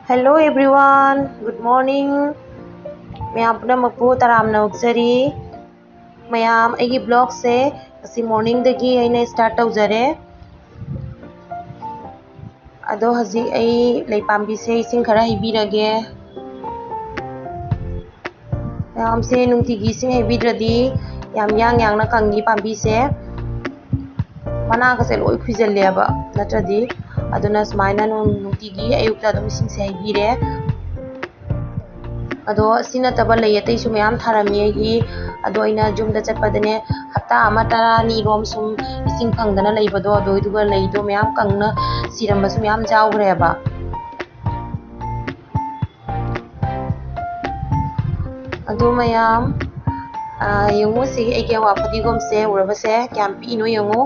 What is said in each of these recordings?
Hello everyone, good morning. Mayam punamakpu taramna uksari. Mayam aigi blog se asi morning dagi aina start tawjare. Ado haji ai leipambi se ising khara hibirage. Mayam se nungtigi ising hibidradi yam yang na kangi pambi se mana kase loi khujalleba natradi aduna smaina nungtigi ayukta adum ising se hibire. अदो सिना तबा लय तै सु मयाम थारमी गी अदो इना जुमदा चटपदने हप्ता अमा तरानी रोम सुम इसिंग फंगदना लैबदो अदो इदुगा लैदो मयाम कंगना सिरमबसु मयाम जावग्रेबा अदो मयाम यंगो से एके वाफदिगोम से उरबसे क्याम पीनो यंगो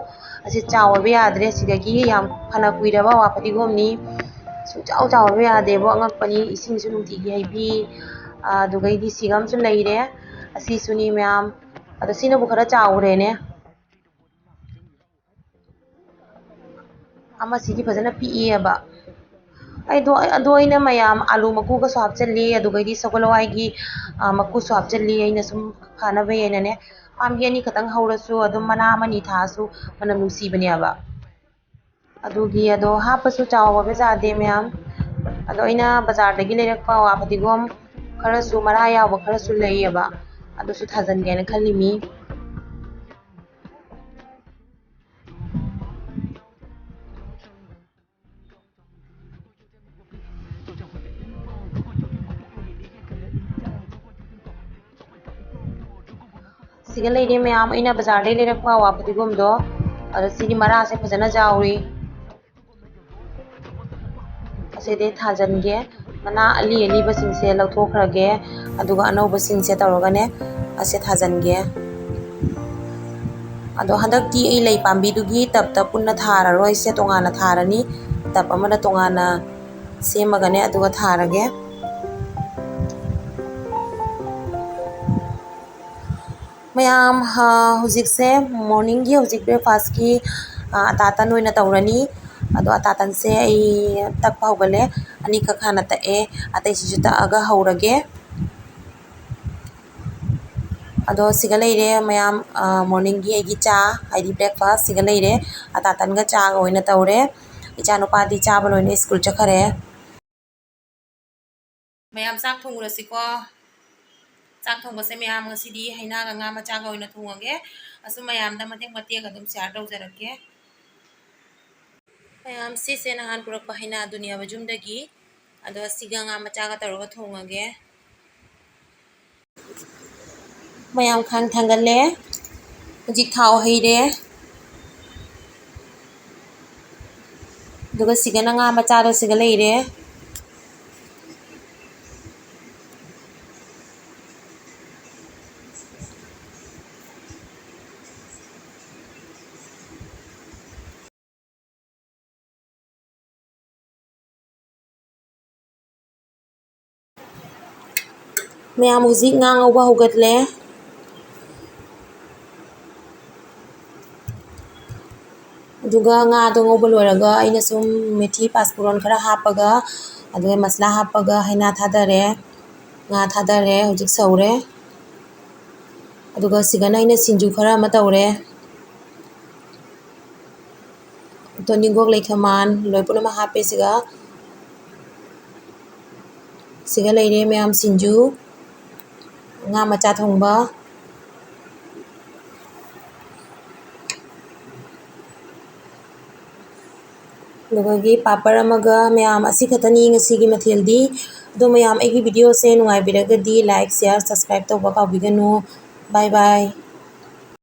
असे चावबे याद्रे सिदगी याम फना कुइरबा वाफदिगोमनी सुचाव चावबे यादेबो अंगपनी इसिंग सु नुंतिगी हाइबी दुगैदी सिगम सु लैरे असि सुनी मैम अद सिनबु खरा चावरेने अमा सिदी फजना पीएबा अदोइना मैम आलू मकू का सु हापचली अदुगैदी सगोलवाईगी मकू सु हापचली अइना सुम फानबे येनने पाम्बी अनि खतंग हौरसु अदुम मना मनी थासु मनम नुसीबनेबा अदुगी अदो हापसु चावबे जादे मैम अदोइना बाजारदगी लेरकपा वाफदिगोम खरसु मरा याव खरसु लैयबा अदुसु थाजनगेन खलिमी सिगा लैरे मैम अइना बाजारदगी लेरकपा वाफदिगोम दो अदो सिदी मरा से फजना जावरी असेदे थाजनगे मना अली अली बसिंगसे लौथोखरगे अदुगा अनौ बसिंगसे तौरगने असे थाजनगे अदो हंदकती ए लै पाम्बीदुगी तब तब पुन्ना थाररोय से तोंगाना थारनी तब अमना तोंगाना सेमगने अदुगा थारगे मैम हुजिक से मॉर्निंग की हुजिक ब्रेकफास्ट की अतातन ओइना तौरनी अदो अतातन से आई तक हौगले अनि का खाना तए अतै सिजु तअगा हौरगे अदो सिगा लैरे मैम मॉर्निंग की एगी चा हाइदी ब्रेकफास्ट सिगा लैरे अतातन गा चा गा ओइना तौरे इचा नुपादी चा बलोइने स्कूल चखरे मैम चाक थोंगुरसिको चाक थोंबसे ma'am ngasidi haina ga nga macha ga oina thungage asu ma'am दा मते मते ga dum share tawjarake ma'am से नहान पुरक हाइना दुनिया बजुमदगी अदो सिगा nga macha ga तौरगा थोंगगे मैम खांग थांगले जी थाव हैरे दुगा सिगा nga macha do सिगा लैरे मैम हुजिक nga ngौबा हौगतले दुगा nga दो ngौबा लोरगा आइना सुम मेथी पासपुरन खरा हापगा अदुगा मसला हापगा हाइना थादरे nga थादरे हुजिक सौरे अदुगा सिगाना आइना सिंजु खरा मा तौरे तोनिगोक लेखमान लोइपुना मा हापे सिगा लैरे मैम सिंजु nga macha thongba लोगोगी पापड़ अमगा मैम असी खतनी ngasi मथेलदी दो मैम एगी वीडियो से नुंगाई बिरगदी लाइक शेयर सब्सक्राइब तौबा काबिगनु बाय बाय।